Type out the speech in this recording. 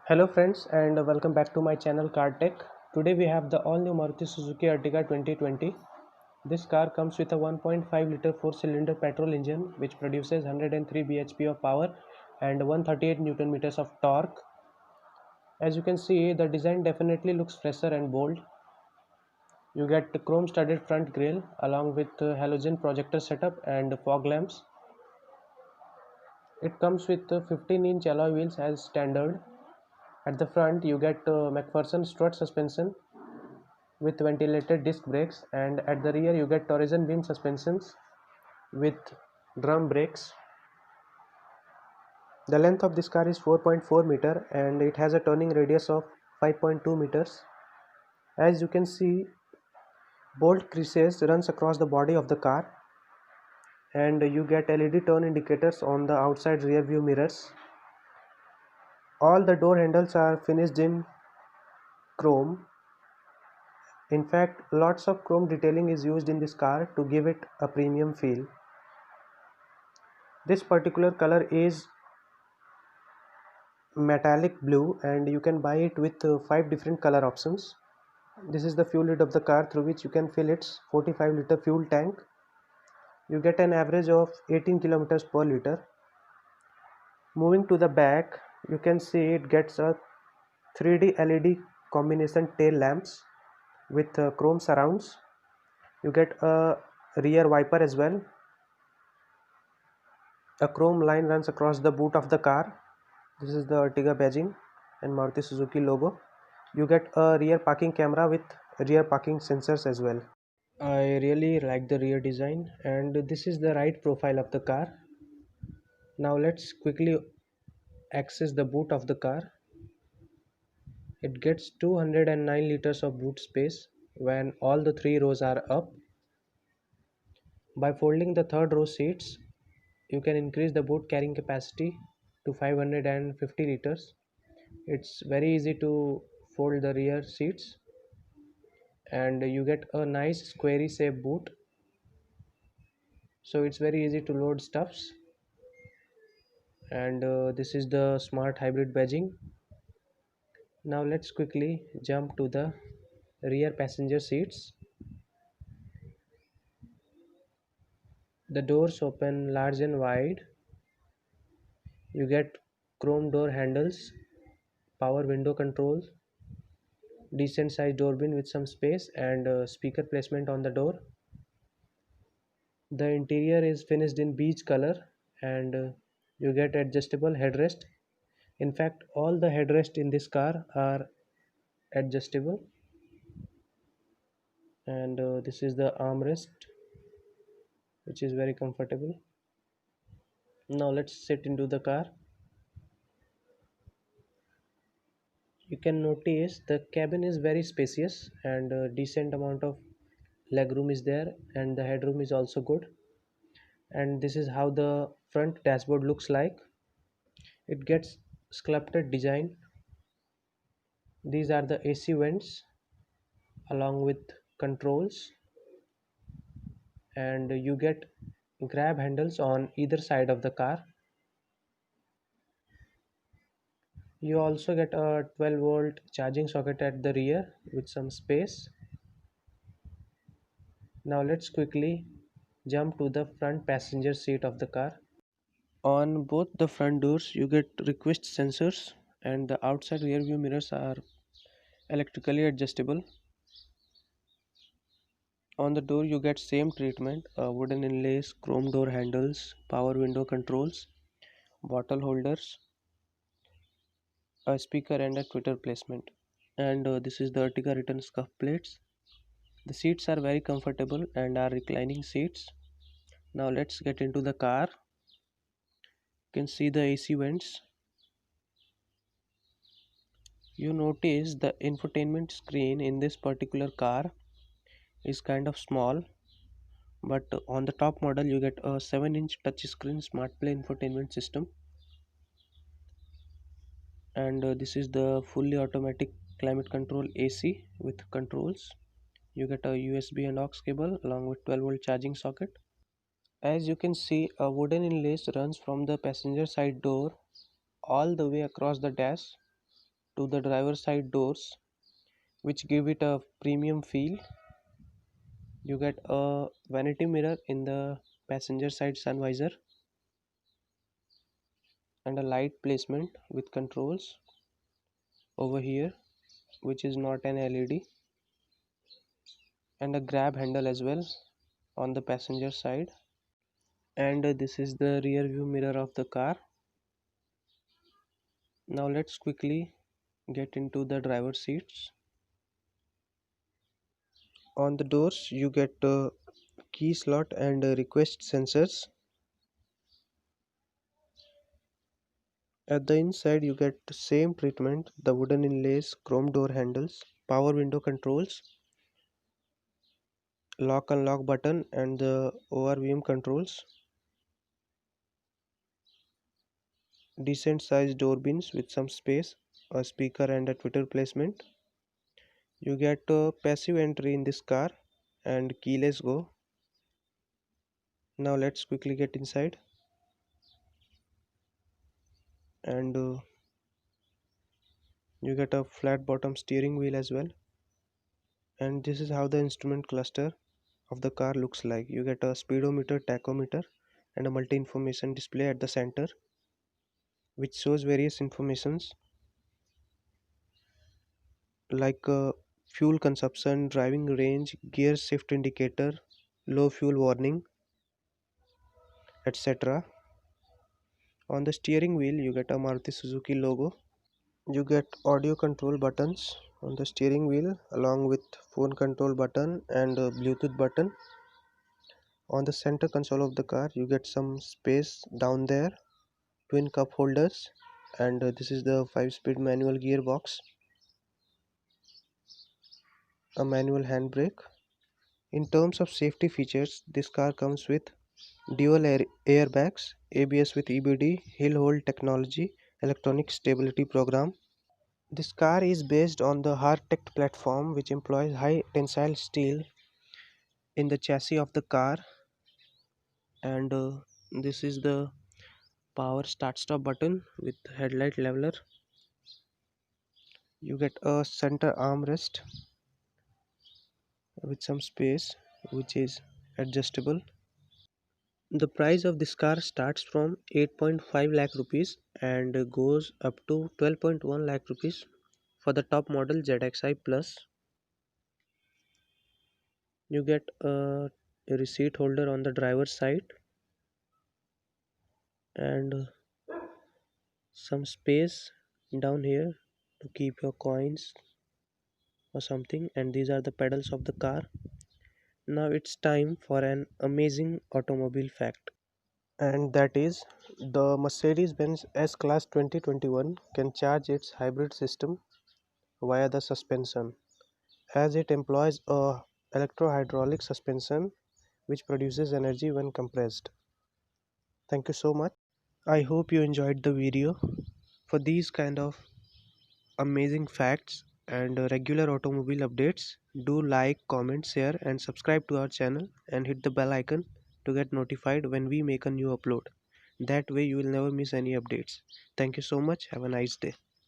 Hello friends and welcome back to my channel Car Tech. Today we have the all new Maruti Suzuki Ertiga 2020. This car comes with a 1.5 liter 4-cylinder petrol engine which produces 103 bhp of power and 138 newton meters of torque. As you can see, the design definitely looks fresher and bold. You get the chrome studded front grille along with halogen projector setup and fog lamps. It comes with 15-inch alloy wheels as standard. At the front you get McPherson strut suspension with ventilated disc brakes, and at the rear you get torsion beam suspensions with drum brakes. The length of this car is 4.4 meter and it has a turning radius of 5.2 meters. As you can see, bolt creases runs across the body of the car, and you get LED turn indicators on the outside rear view mirrors. All the door handles are finished in chrome. In fact, lots of chrome detailing is used in this car to give it a premium feel. This particular color is metallic blue and you can buy it with 5 different color options. This is the fuel lid of the car through which you can fill its 45-liter fuel tank. You get an average of 18 kilometers per liter. Moving to the back, you can see it gets a 3D LED combination tail lamps with chrome surrounds. You get a rear wiper as well. A chrome line runs across the boot of the car. This is the Ertiga badging and Maruti Suzuki logo. You get a rear parking camera with rear parking sensors as well. I really like the rear design, and this is the right profile of the car. Now let's quickly access the boot of the car. It gets 209 liters of boot space when all the three rows are up. By folding the third row seats, you can increase the boot carrying capacity to 550 liters. It's very easy to fold the rear seats, and you get a nice squarey shape boot, so it's very easy to load stuffs. And this is the smart hybrid badging. Now let's quickly jump to the rear passenger seats. The doors open large and wide. You get chrome door handles, power window controls, decent sized door bin with some space, and speaker placement on the door. The interior is finished in beige color, and you get adjustable headrest. In fact, all the headrest in this car are adjustable, and this is the armrest, which is very comfortable. Now let's sit into the car. You can notice the cabin is very spacious and a decent amount of legroom is there, and the headroom is also good. And this is how the front dashboard looks like. It gets sculpted design. These are the AC vents along with controls, and you get grab handles on either side of the car. You also get a 12-volt charging socket at the rear with some space. Now let's quickly jump to the front passenger seat of the car. On both the front doors you get request sensors, and the outside rear view mirrors are electrically adjustable. On the door you get same treatment, wooden inlays, chrome door handles, power window controls, bottle holders, a speaker and a tweeter placement. And this is the Ertiga written scuff plates. The seats are very comfortable and are reclining seats. Now let's get into the car. You can see the AC vents. You notice the infotainment screen in this particular car is kind of small, but on the top model you get a 7-inch touchscreen smart play infotainment system. And this is the fully automatic climate control AC with controls. You get a USB and aux cable along with 12-volt charging socket. As you can see, a wooden inlay runs from the passenger side door all the way across the dash. to the driver side doors, which give it a premium feel. You get a vanity mirror in the passenger side sun visor and a light placement with controls over here, which is not an LED, and a grab handle as well on the passenger side. And this is the rear view mirror of the car. Now let's quickly get into the driver seats. On the doors you get a key slot and request sensors. At the inside you get the same treatment, the wooden inlays, chrome door handles, power window controls, lock unlock button, and the ORVM controls. Decent sized door bins with some space, a speaker and a Twitter placement. You get a passive entry in this car and keyless go. Now let's quickly get inside. And you get a flat bottom steering wheel as well. And this is how the instrument cluster of the car looks like. You get a speedometer, tachometer, and a multi-information display at the center, which shows various informations like fuel consumption, driving range, gear shift indicator, low fuel warning, etc. On the steering wheel you get a Maruti Suzuki logo. You get audio control buttons on the steering wheel along with phone control button and Bluetooth button. On the center console of the car you get some space down there, twin cup holders, and this is the 5-speed manual gearbox, a manual handbrake. In terms of safety features, this car comes with dual airbags, ABS with EBD, hill hold technology, electronic stability program. This car is based on the Hartect platform, which employs high tensile steel in the chassis of the car. And this is the power start stop button with headlight leveler. You get a center armrest with some space, which is adjustable. The price of this car starts from 8.5 lakh rupees and goes up to 12.1 lakh rupees for the top model ZXi Plus. You get a receipt holder on the driver's side and some space down here to keep your coins or something, and these are the pedals of the car. Now it's time for an amazing automobile fact, and that is the Mercedes-Benz S-Class 2021 can charge its hybrid system via the suspension, as it employs a electro-hydraulic suspension which produces energy when compressed. Thank you so much. I hope you enjoyed the video. For these kind of amazing facts and regular automobile updates, do like, comment, share and subscribe to our channel and hit the bell icon to get notified when we make a new upload. That way you will never miss any updates. Thank you so much. Have a nice day.